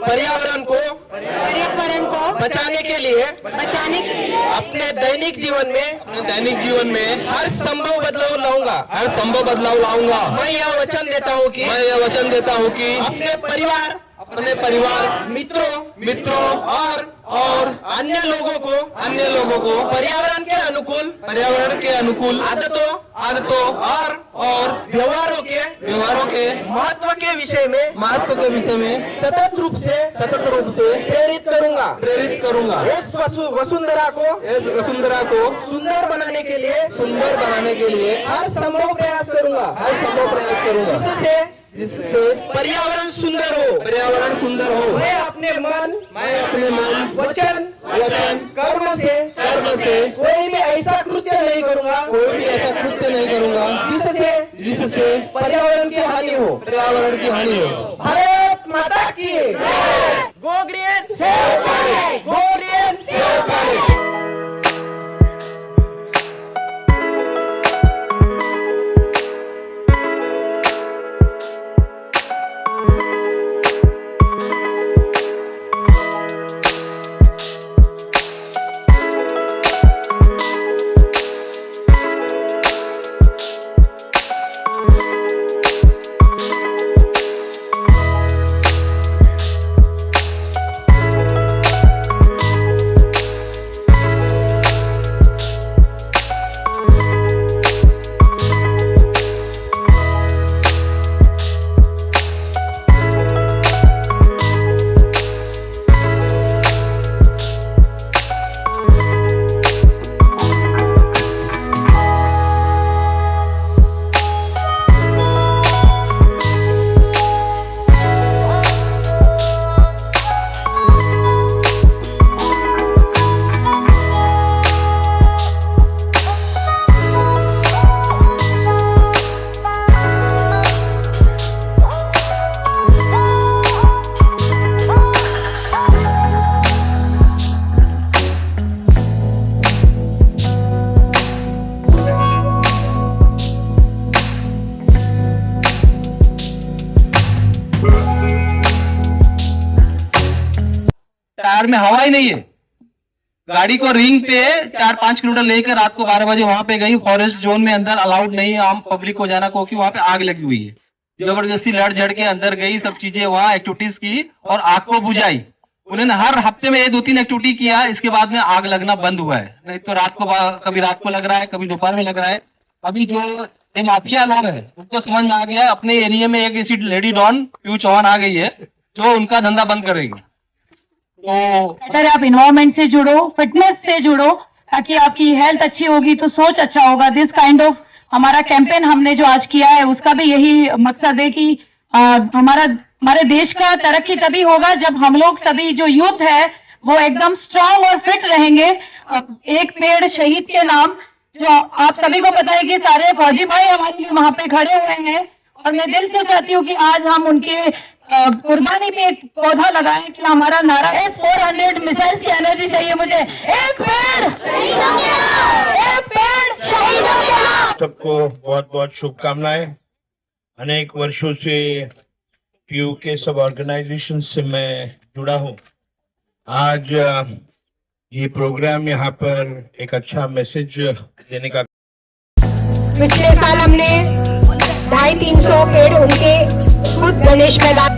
पर्यावरण को बचाने के लिए अपने दैनिक जीवन में हर संभव बदलाव लाऊंगा। मैं यह वचन देता हूँ कि अपने परिवार मित्रों और अन्य लोगों को पर्यावरण के अनुकूल आदतों और व्यवहारों के महत्व के विषय में सतत रूप से प्रेरित करूंगा। इस वसुंधरा को सुंदर बनाने के लिए हर संभव प्रयास करूंगा जिससे पर्यावरण सुंदर हो। मैं अपने मन वचन कर्म से कोई भी ऐसा कृत्य नहीं करूंगा जिससे पर्यावरण की हानि हो। भारत माता की go green save planet. Tyre में हवा ही नहीं है। गाड़ी को रिंग पे 4-5 किलोमीटर लेकर रात को 12 बजे वहां पे गई। फॉरेस्ट जोन में अंदर अलाउड नहीं है आम पब्लिक को जाना, क्योंकि वहां पे आग लगी हुई है। जबरदस्ती लड़ झड़ के अंदर गई, सब चीजें वहां एक्टिविटीज की और आग को बुझाई। उन्होंने हर हफ्ते में 2-3 एक्टिविटी किया, इसके बाद में आग लगना बंद हुआ है। नहीं तो कभी रात को लग रहा है, कभी दोपहर में लग रहा है। अभी जो ये माफिया लोग है उनको समझ में आ गया है, अपने एरिया में एक ऐसी लेडी डॉन पीयू चौहान आ गई है जो उनका धंधा बंद करेगी। तो अगर आप इन्वायरमेंट से जुड़ो, फिटनेस से जुड़ो, ताकि आपकी हेल्थ अच्छी होगी तो सोच अच्छा होगा। दिस काइंड ऑफ हमारा कैंपेन हमने जो आज किया है उसका भी यही मकसद है कि हमारे देश का तरक्की तभी होगा जब हम लोग सभी जो यूथ है वो एकदम स्ट्रांग और फिट रहेंगे। एक पेड़ शहीद के नाम, जो आप सभी को पता है कि सारे फौजी भाई हमारे लिए वहां पे खड़े हुए हैं, और मैं दिल से चाहती हूँ कि आज हम उनके कुर्बानी पे एक पौधा लगाएं कि हमारा नारा है 400 मिसाइल्स की एनर्जी चाहिए मुझे। एक पेड़ शहीद हो गया। सबको बहुत बहुत शुभकामनाएं। अनेक वर्षों से पीयू के सब ऑर्गेनाइजेशन से मैं जुड़ा हूं। आज ये प्रोग्राम यहाँ पर एक अच्छा मैसेज देने का। पिछले साल हमने 250-300 पेड़ उनके खुद गणेश मैदान।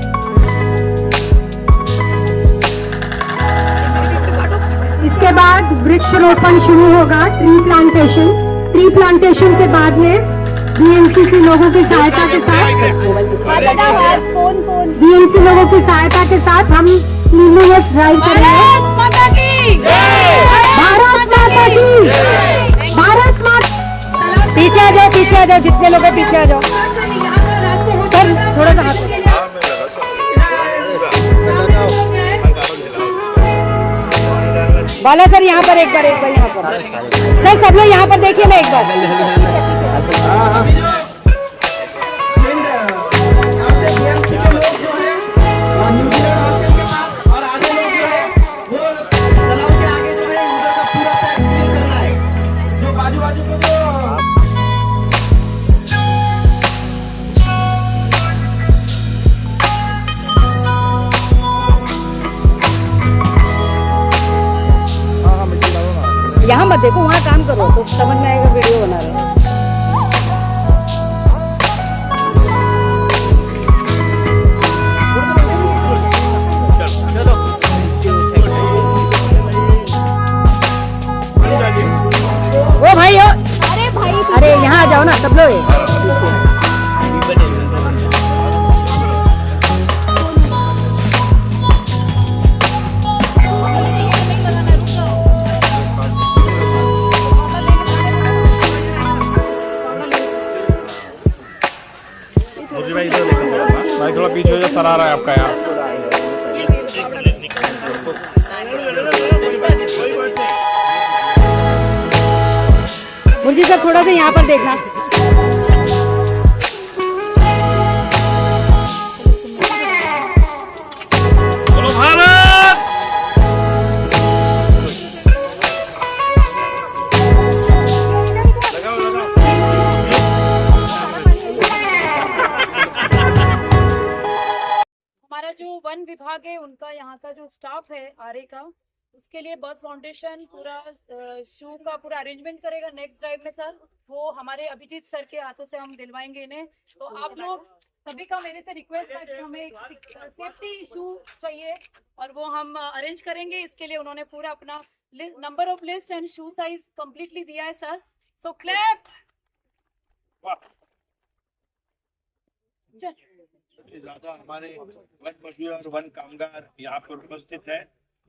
इसके बाद वृक्षारोपण शुरू होगा, ट्री प्लांटेशन के बाद में बीएमसी के लोगों की सहायता के साथ हम क्लीनलीनेस ड्राइव करेंगे। भारत माता की भारत माता। पीछे आ जाओ जितने लोग हैं पीछे आ जाओ सर, थोड़ा सा हाथ बाला सर, यहाँ पर एक बार यहाँ पर सर, सब लोग यहाँ पर देखिए ना एक बार। यहाँ मत देखो, वहाँ काम करो तो समझ में आएगा वीडियो बना रहे हो। ओ भाई हो, अरे यहाँ आ जाओ ना सब लोग। भाई थोड़ा पीछे हो जाओ, सर आ रहा है आपका यहाँ। मुर्जी सर थोड़ा सा यहाँ पर देखना। बोलो भारत। हमारा जो वन विभाग है उनका यहाँ का जो स्टाफ है आरए का, उसके लिए बस फाउंडेशन पूरा शू का पूरा अरेंजमेंट करेगा नेक्स्ट ड्राइव में सर। वो हमारे अभिजीत सर के हाथों से हम दिलवाएंगे इन्हें। तो आप लोग सभी का मेरे से रिक्वेस्ट है कि हमें सेफ्टी शू चाहिए और वो हम अरेंज करेंगे। इसके लिए उन्होंने पूरा अपना number of list and shoe size completely दिया है सर। सो क्लैप। ज्यादा हमारे वन मजदूर और वन कामगार यहाँ पर उपस्थित है।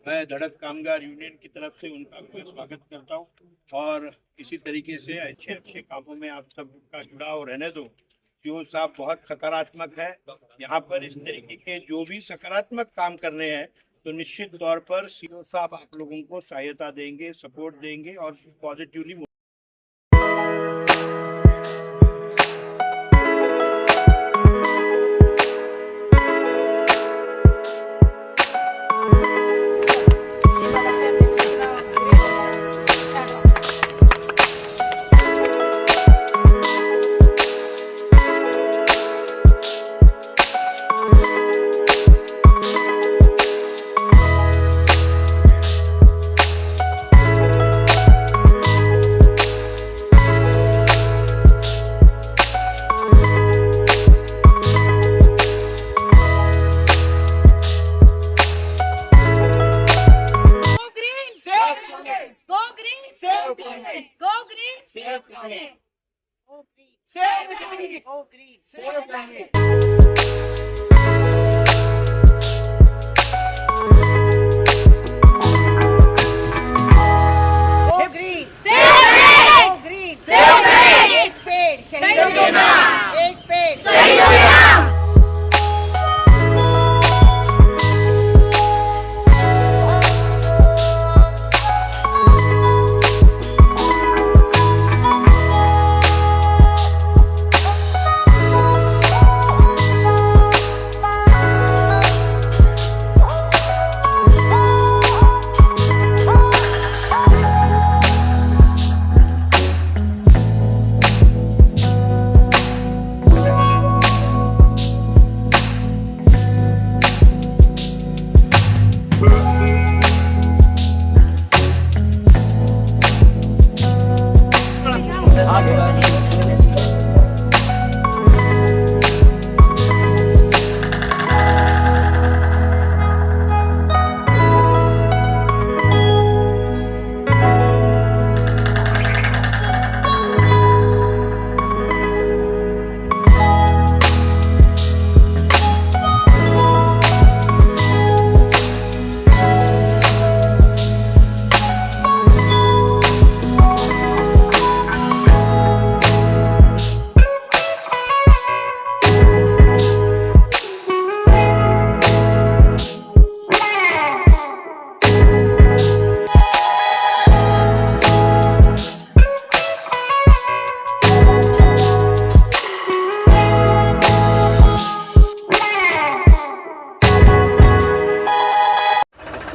मैं धड़क कामगार यूनियन की तरफ से उनका स्वागत करता हूँ और इसी तरीके से अच्छे अच्छे कामों में आप सबका जुड़ाव रहने दो। सीओ साहब बहुत सकारात्मक है। यहाँ पर इस तरीके के जो भी सकारात्मक काम करने हैं तो निश्चित तौर पर सीओ साहब आप लोगों को सहायता देंगे, सपोर्ट देंगे और पॉजिटिवली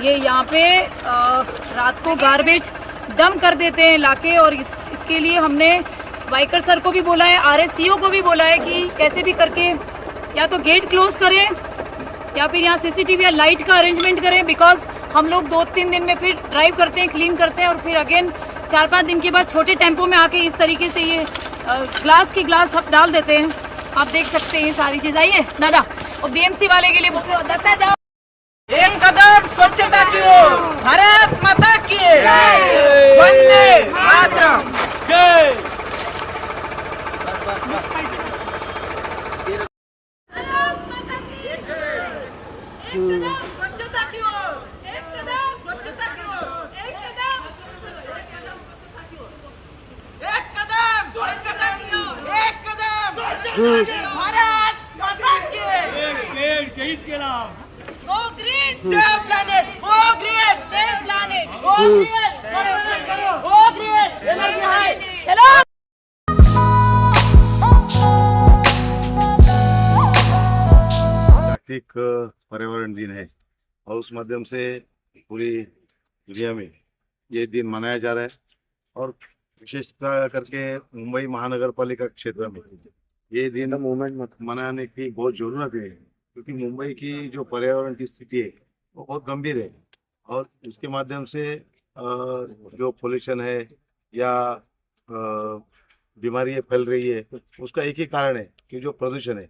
ये यहाँ पे रात को गार्बेज डंप कर देते हैं लाके, और इसके लिए हमने वाइकर सर को भी बोला है, आरएससीओ को भी बोला है कि कैसे भी करके या तो गेट क्लोज करें या फिर यहाँ सीसीटीवी या लाइट का अरेंजमेंट करें, बिकॉज हम लोग 2-3 दिन में फिर ड्राइव करते हैं, क्लीन करते हैं और फिर अगेन 4-5 दिन के बाद छोटे टेम्पो में आके इस तरीके से ये ग्लास की ग्लास हम डाल देते हैं। आप देख सकते हैं ये सारी चीज। आइए दादा, और बीएमसी वाले के लिए दादा जाओ। एक कदम स्वच्छता की ओर, भारत माता की वंदे मातरम। जय। स्वच्छता की ओर, एक कदम स्वच्छता की ओर, एक कदम स्वच्छता की ओर, एक कदम भारत माता की। शहीद के नाम। Go green, save planet, go green, save planet, go green, go green, energy high. चलो। जागतिक पर्यावरण दिन है और उस माध्यम से पूरी दुनिया में ये दिन मनाया जा रहा है और विशेषकर करके मुंबई महानगर पालिका क्षेत्र में ये दिन मनाने की बहुत जरूरत है, क्योंकि मुंबई की जो पर्यावरण की स्थिति है वो बहुत गंभीर है और उसके माध्यम से जो पोल्यूशन है या बीमारियां फैल रही है उसका एक ही कारण है कि जो प्रदूषण है।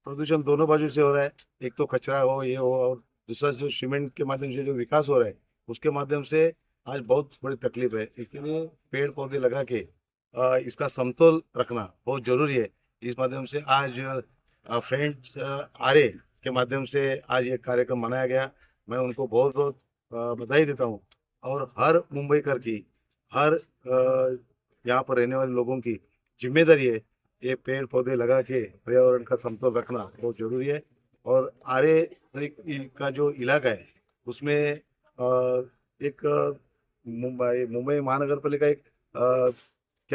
प्रदूषण दोनों बाजू से हो रहा है, एक तो कचरा हो ये हो और दूसरा जो सीमेंट के माध्यम से जो विकास हो रहा है उसके माध्यम से आज बहुत बड़ी तकलीफ है। इसके लिए पेड़ पौधे लगा के इसका समतोल रखना बहुत जरूरी है। इस माध्यम से आज फ्रेंड्स आरे के माध्यम से आज ये कार्यक्रम मनाया गया। मैं उनको बहुत बहुत बधाई देता हूँ और हर मुंबईकर की, हर यहाँ पर रहने वाले लोगों की जिम्मेदारी है ये पेड़ पौधे लगा के पर्यावरण का समतोल रखना बहुत जरूरी है। और आरे का जो इलाका है उसमें एक मुंबई महानगर पालिका एक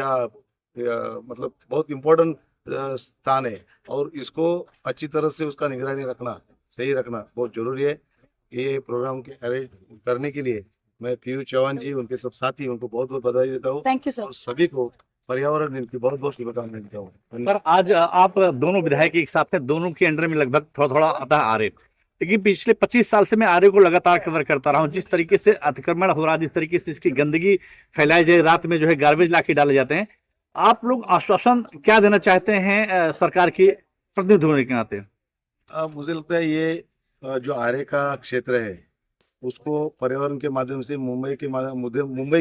मतलब बहुत इम्पोर्टेंट स्थान है और इसको अच्छी तरह से उसका निगरानी रखना, सही रखना बहुत जरूरी है। ये प्रोग्राम के अरेंज करने के लिए मैं पीयू चौहान जी, उनके सब साथी, उनको बहुत बहुत बधाई देता हूँ। Thank you sir. और सभी को पर्यावरण दिन की बहुत बहुत शुभकामनाएं देता हूँ। सर, आज आप दोनों विधायक एक साथ हैं, दोनों के अंडर में लगभग थोड़ा थोड़ा आता है आरे, लेकिन पिछले 25 साल से मैं आरे को लगातार कवर करता रहा हूँ। जिस तरीके से अतिक्रमण हो रहा है, जिस तरीके से इसकी गंदगी फैलाई जाए, रात में जो है गार्बेज लाके डाले जाते हैं, आप लोग आश्वासन क्या देना चाहते हैं सरकार की प्रतिनिधि होने के नाते? मुझे लगता है ये जो आरे का क्षेत्र है उसको पर्यावरण के माध्यम से मुंबई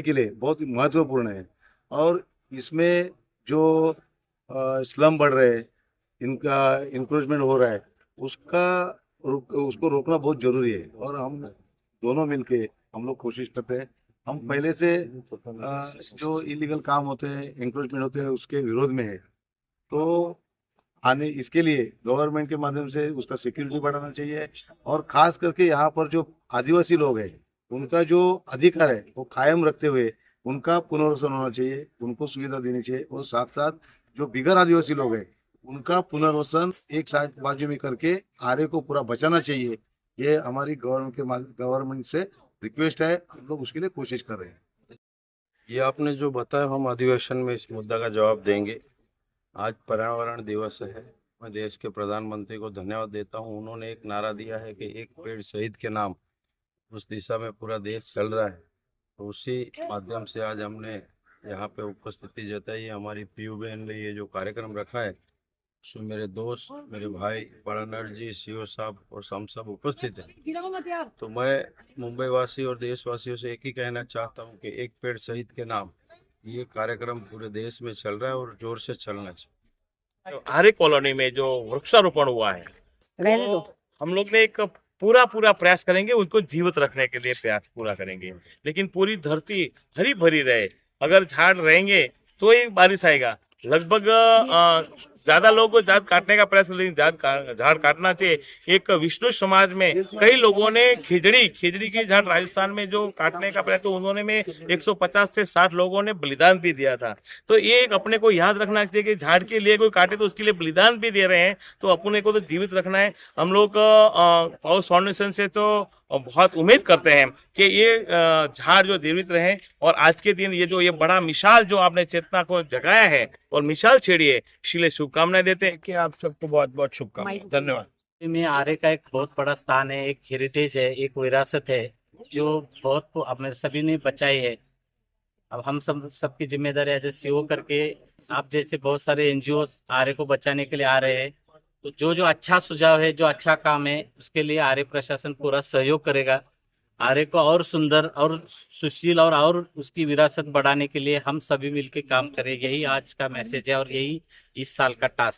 के लिए बहुत महत्वपूर्ण है और इसमें जो स्लम बढ़ रहे हैं, इनका इंक्रोचमेंट हो रहा है, उसको रोकना बहुत जरूरी है। और हम दोनों मिलके हम लोग कोशिश करते हैं। हम पहले से जो इलीगल काम होते हैं, इंक्रोचमेंट होते हैं, उसके विरोध में है। तो इसके लिए गवर्नमेंट के माध्यम से उसका सिक्योरिटी बढ़ाना चाहिए और खास करके यहाँ पर जो आदिवासी लोग हैं उनका जो अधिकार है वो कायम रखते हुए उनका पुनर्वसन होना चाहिए, उनको सुविधा देनी चाहिए और साथ साथ जो बिगर आदिवासी लोग हैं उनका पुनर्वसन एक साथ बाजू में करके आरे को पूरा बचाना चाहिए। ये हमारी गवर्नमेंट से रिक्वेस्ट है, हम लोग उसके लिए कोशिश कर रहे हैं। ये आपने जो बताया हम अधिवेशन में इस मुद्दा का जवाब देंगे। आज पर्यावरण दिवस है, मैं देश के प्रधानमंत्री को धन्यवाद देता हूं। उन्होंने एक नारा दिया है कि एक पेड़ शहीद के नाम, उस दिशा में पूरा देश चल रहा है। तो उसी माध्यम से आज हमने यहाँ पे उपस्थिति जताई है। हमारी पीयू बहन ने ये जो कार्यक्रम रखा है उसमें मेरे दोस्त, मेरे भाई बड़नर जी, सीओ साहब और हम सब उपस्थित हैं। तो मैं मुंबई वासी और देशवासियों से एक ही कहना चाहता हूँ कि एक पेड़ शहीद के नाम, ये कार्यक्रम पूरे देश में चल रहा है और जोर से चलना चाहिए। तो आरे कॉलोनी में जो वृक्षारोपण हुआ है तो हम लोग ने एक पूरा प्रयास करेंगे, उनको जीवित रखने के लिए प्रयास पूरा करेंगे। लेकिन पूरी धरती हरी भरी रहे, अगर झाड़ रहेंगे तो ही बारिश आएगा। लगभग ज्यादा लोगों को झाड़ काटने का प्रयास करें, झाड़ काटना चाहिए। एक विष्णु समाज में कई लोगों ने खिजड़ी की झाड़ राजस्थान में जो काटने का प्रयास, तो उन्होंने में 150 से 60 लोगों ने बलिदान भी दिया था। तो ये एक अपने को याद रखना चाहिए कि झाड़ के लिए कोई काटे तो उसके लिए बलिदान भी दे रहे हैं, तो अपने को तो जीवित रखना है। हम लोग पाउस फाउंडेशन से तो बहुत उम्मीद करते हैं कि ये झाड़ जो जीवित रहे और आज के दिन ये बड़ा मिसाल जो आपने चेतना को जगाया है और मिसाल छेड़ी है, इसलिए शुभकामनाएं देते हैं कि आप सबको बहुत बहुत शुभकामनाएं। धन्यवाद। में आरे का एक बहुत बड़ा स्थान है, एक हेरिटेज है, एक विरासत है जो बहुत को अपने सभी ने बचाई है। अब हम सबकी जिम्मेदारी एज ए सीओ करके आप जैसे बहुत सारे एनजीओ आर्य को बचाने के लिए आ रहे हैं, तो जो जो अच्छा सुझाव है, जो अच्छा काम है, उसके लिए आर्य प्रशासन पूरा सहयोग करेगा। आर्य को और सुंदर और सुशील और उसकी विरासत बढ़ाने के लिए हम सभी मिलकर काम करें, यही आज का मैसेज है और यही इस साल का टास्क